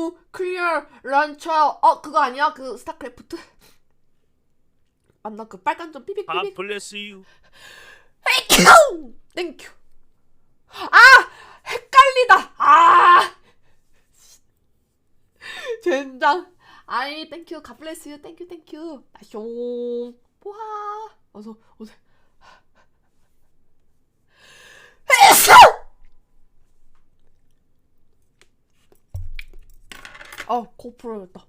뉴 클리어 런처. 그거 아니야? 그 스타크래프트? 맞나? 그 빨간 점 삐빅삐빅. God bless you. 땡큐. 헷갈리다. 젠장. 아이 땡큐. 갓블레스. 땡큐. 나숑. 보하. 어서. 코 풀어졌다.